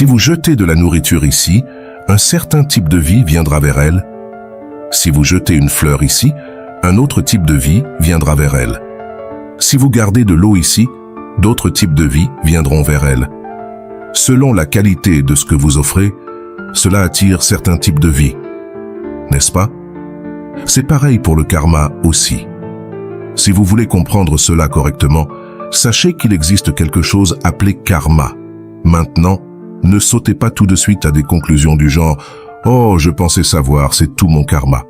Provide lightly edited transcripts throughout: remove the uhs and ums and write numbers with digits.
Si vous jetez de la nourriture ici, un certain type de vie viendra vers elle. Si vous jetez une fleur ici, un autre type de vie viendra vers elle. Si vous gardez de l'eau ici, d'autres types de vie viendront vers elle. Selon la qualité de ce que vous offrez, cela attire certains types de vie. N'est-ce pas? C'est pareil pour le karma aussi. Si vous voulez comprendre cela correctement, sachez qu'il existe quelque chose appelé karma. Maintenant, ne sautez pas tout de suite à des conclusions du genre « Oh, je pensais savoir, c'est tout mon karma ».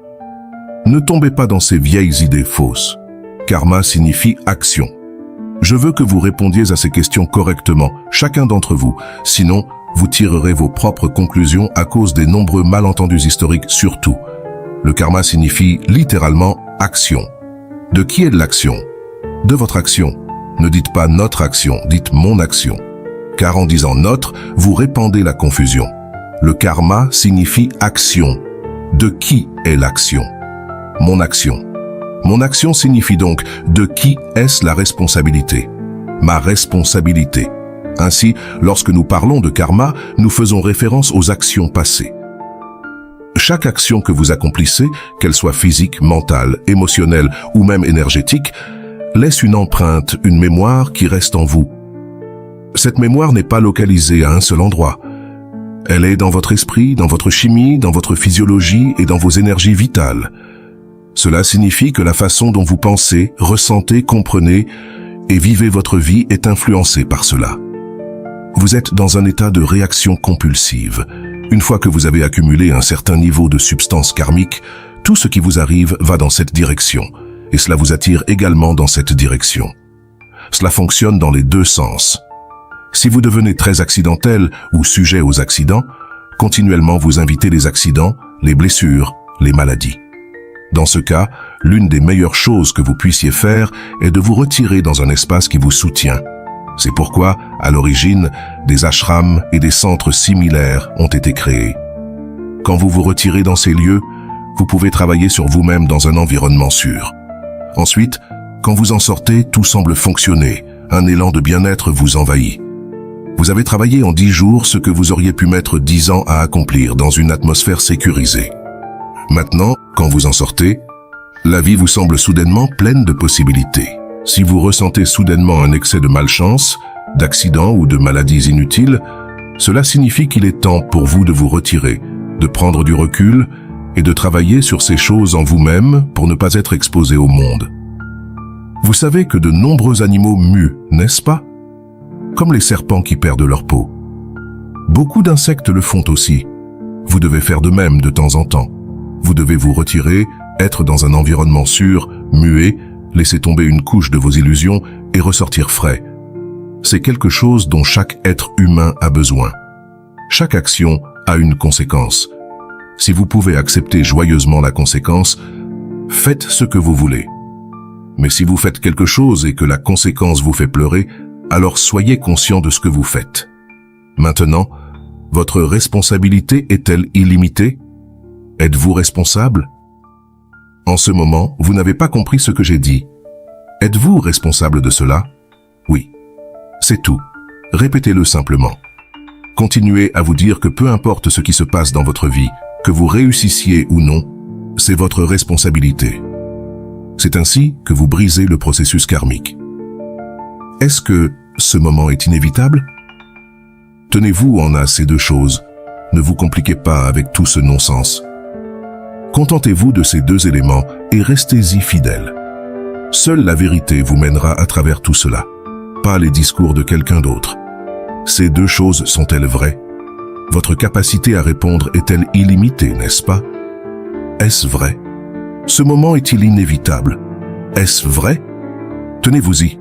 Ne tombez pas dans ces vieilles idées fausses. Karma signifie action. Je veux que vous répondiez à ces questions correctement, chacun d'entre vous. Sinon, vous tirerez vos propres conclusions à cause des nombreux malentendus historiques surtout. Le karma signifie littéralement action. De qui est l'action? De votre action. Ne dites pas notre action, dites mon action. Car en disant notre, vous répandez la confusion. Le karma signifie action. De qui est l'action? Mon action. Mon action signifie donc de qui est-ce la responsabilité? Ma responsabilité. Ainsi, lorsque nous parlons de karma, nous faisons référence aux actions passées. Chaque action que vous accomplissez, qu'elle soit physique, mentale, émotionnelle ou même énergétique, laisse une empreinte, une mémoire qui reste en vous. Cette mémoire n'est pas localisée à un seul endroit. Elle est dans votre esprit, dans votre chimie, dans votre physiologie et dans vos énergies vitales. Cela signifie que la façon dont vous pensez, ressentez, comprenez et vivez votre vie est influencée par cela. Vous êtes dans un état de réaction compulsive. Une fois que vous avez accumulé un certain niveau de substance karmique, tout ce qui vous arrive va dans cette direction, et cela vous attire également dans cette direction. Cela fonctionne dans les deux sens. Si vous devenez très accidentel ou sujet aux accidents, continuellement vous invitez les accidents, les blessures, les maladies. Dans ce cas, l'une des meilleures choses que vous puissiez faire est de vous retirer dans un espace qui vous soutient. C'est pourquoi, à l'origine, des ashrams et des centres similaires ont été créés. Quand vous vous retirez dans ces lieux, vous pouvez travailler sur vous-même dans un environnement sûr. Ensuite, quand vous en sortez, tout semble fonctionner. Un élan de bien-être vous envahit. Vous avez travaillé en 10 jours ce que vous auriez pu mettre 10 ans à accomplir dans une atmosphère sécurisée. Maintenant, quand vous en sortez, la vie vous semble soudainement pleine de possibilités. Si vous ressentez soudainement un excès de malchance, d'accidents ou de maladies inutiles, cela signifie qu'il est temps pour vous de vous retirer, de prendre du recul et de travailler sur ces choses en vous-même pour ne pas être exposé au monde. Vous savez que de nombreux animaux muent, n'est-ce pas? Comme les serpents qui perdent leur peau. Beaucoup d'insectes le font aussi. Vous devez faire de même de temps en temps. Vous devez vous retirer, être dans un environnement sûr, muet, laisser tomber une couche de vos illusions et ressortir frais. C'est quelque chose dont chaque être humain a besoin. Chaque action a une conséquence. Si vous pouvez accepter joyeusement la conséquence, faites ce que vous voulez. Mais si vous faites quelque chose et que la conséquence vous fait pleurer, alors soyez conscient de ce que vous faites. Maintenant, votre responsabilité est-elle illimitée? Êtes-vous responsable? En ce moment, vous n'avez pas compris ce que j'ai dit. Êtes-vous responsable de cela? Oui. C'est tout. Répétez-le simplement. Continuez à vous dire que peu importe ce qui se passe dans votre vie, que vous réussissiez ou non, c'est votre responsabilité. C'est ainsi que vous brisez le processus karmique. Est-ce que ce moment est inévitable? Tenez-vous en à ces deux choses. Ne vous compliquez pas avec tout ce non-sens. Contentez-vous de ces deux éléments et restez-y fidèle. Seule la vérité vous mènera à travers tout cela, pas les discours de quelqu'un d'autre. Ces deux choses sont-elles vraies? Votre capacité à répondre est-elle illimitée, n'est-ce pas? Est-ce vrai? Ce moment est-il inévitable? Est-ce vrai? Tenez-vous-y.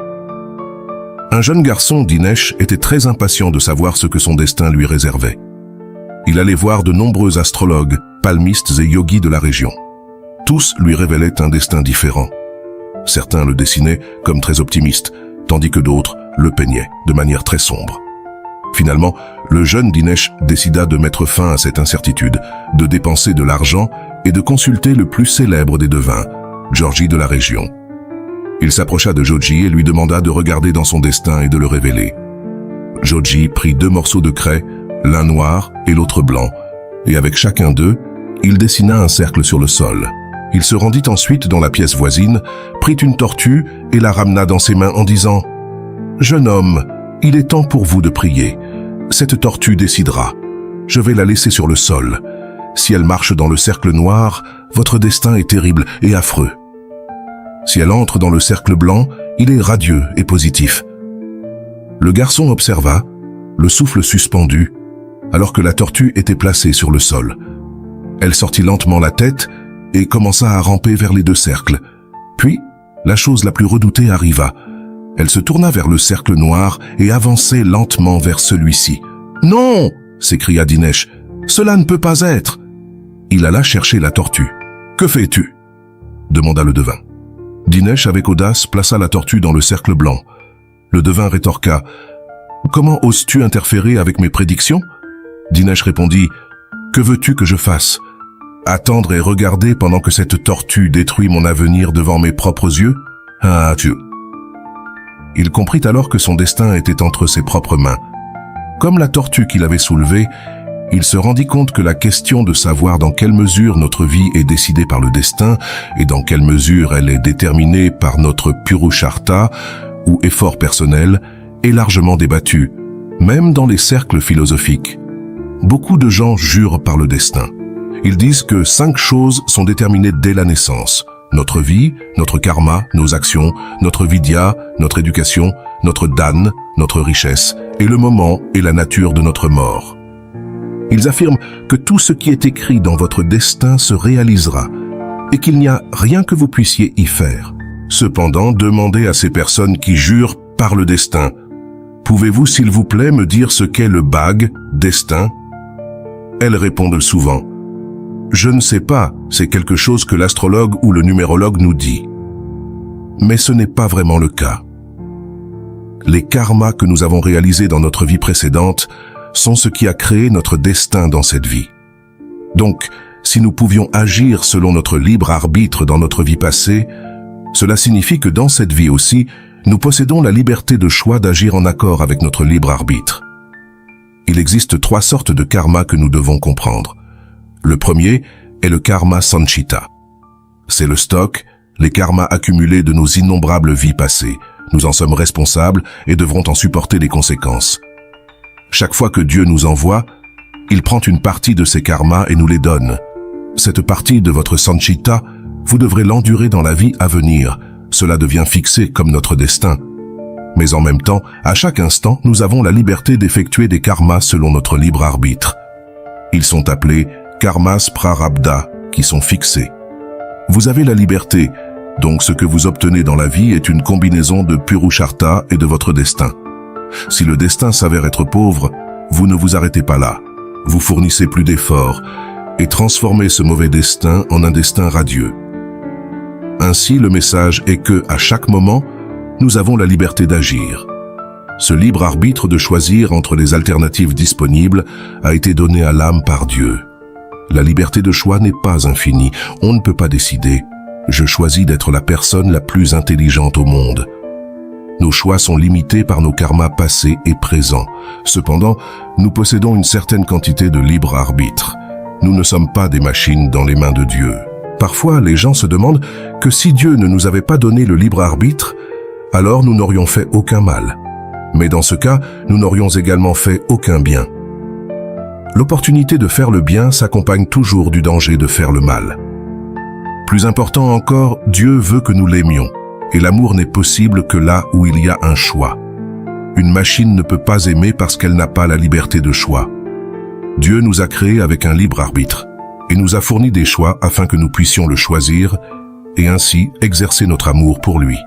Un jeune garçon, Dinesh, était très impatient de savoir ce que son destin lui réservait. Il allait voir de nombreux astrologues, palmistes et yogis de la région. Tous lui révélaient un destin différent. Certains le dessinaient comme très optimiste, tandis que d'autres le peignaient de manière très sombre. Finalement, le jeune Dinesh décida de mettre fin à cette incertitude, de dépenser de l'argent et de consulter le plus célèbre des devins, Georgi de la région. Il s'approcha de Joji et lui demanda de regarder dans son destin et de le révéler. Joji prit 2 morceaux de craie, l'un noir et l'autre blanc, et avec chacun d'eux, il dessina un cercle sur le sol. Il se rendit ensuite dans la pièce voisine, prit une tortue et la ramena dans ses mains en disant « Jeune homme, il est temps pour vous de prier. Cette tortue décidera. Je vais la laisser sur le sol. Si elle marche dans le cercle noir, votre destin est terrible et affreux. Si elle entre dans le cercle blanc, il est radieux et positif. » Le garçon observa, le souffle suspendu, alors que la tortue était placée sur le sol. Elle sortit lentement la tête et commença à ramper vers les deux cercles. Puis, la chose la plus redoutée arriva. Elle se tourna vers le cercle noir et avançait lentement vers celui-ci. « Non !» s'écria Dinesh. « Cela ne peut pas être !» Il alla chercher la tortue. « Que fais-tu » demanda le devin. Dinesh, avec audace, plaça la tortue dans le cercle blanc. Le devin rétorqua. « Comment oses-tu interférer avec mes prédictions ?» Dinesh répondit. « Que veux-tu que je fasse ? Attendre et regarder pendant que cette tortue détruit mon avenir devant mes propres yeux ? Ah, tu... » Il comprit alors que son destin était entre ses propres mains. Comme la tortue qu'il avait soulevée, il se rendit compte que la question de savoir dans quelle mesure notre vie est décidée par le destin et dans quelle mesure elle est déterminée par notre purushartha ou effort personnel est largement débattue, même dans les cercles philosophiques. Beaucoup de gens jurent par le destin. Ils disent que 5 choses sont déterminées dès la naissance. Notre vie, notre karma, nos actions, notre vidya, notre éducation, notre dhan, notre richesse, et le moment et la nature de notre mort. Ils affirment que tout ce qui est écrit dans votre destin se réalisera et qu'il n'y a rien que vous puissiez y faire. Cependant, demandez à ces personnes qui jurent par le destin. Pouvez-vous, s'il vous plaît, me dire ce qu'est le bhag, destin ? Elles répondent souvent. Je ne sais pas, c'est quelque chose que l'astrologue ou le numérologue nous dit. Mais ce n'est pas vraiment le cas. Les karmas que nous avons réalisés dans notre vie précédente sont ce qui a créé notre destin dans cette vie. Donc, si nous pouvions agir selon notre libre arbitre dans notre vie passée, cela signifie que dans cette vie aussi, nous possédons la liberté de choix d'agir en accord avec notre libre arbitre. Il existe 3 sortes de karma que nous devons comprendre. Le premier est le karma sanchita. C'est le stock, les karmas accumulés de nos innombrables vies passées. Nous en sommes responsables et devrons en supporter les conséquences. Chaque fois que Dieu nous envoie, il prend une partie de ces karmas et nous les donne. Cette partie de votre sanchita, vous devrez l'endurer dans la vie à venir. Cela devient fixé comme notre destin. Mais en même temps, à chaque instant, nous avons la liberté d'effectuer des karmas selon notre libre arbitre. Ils sont appelés karmas prarabdha, qui sont fixés. Vous avez la liberté, donc ce que vous obtenez dans la vie est une combinaison de purushartha et de votre destin. Si le destin s'avère être pauvre, vous ne vous arrêtez pas là. Vous fournissez plus d'efforts et transformez ce mauvais destin en un destin radieux. Ainsi, le message est que, à chaque moment, nous avons la liberté d'agir. Ce libre arbitre de choisir entre les alternatives disponibles a été donné à l'âme par Dieu. La liberté de choix n'est pas infinie, on ne peut pas décider. Je choisis d'être la personne la plus intelligente au monde. Nos choix sont limités par nos karmas passés et présents. Cependant, nous possédons une certaine quantité de libre arbitre. Nous ne sommes pas des machines dans les mains de Dieu. Parfois, les gens se demandent que si Dieu ne nous avait pas donné le libre arbitre, alors nous n'aurions fait aucun mal. Mais dans ce cas, nous n'aurions également fait aucun bien. L'opportunité de faire le bien s'accompagne toujours du danger de faire le mal. Plus important encore, Dieu veut que nous l'aimions, et l'amour n'est possible que là où il y a un choix. Une machine ne peut pas aimer parce qu'elle n'a pas la liberté de choix. Dieu nous a créés avec un libre arbitre, et nous a fourni des choix afin que nous puissions le choisir, et ainsi exercer notre amour pour lui.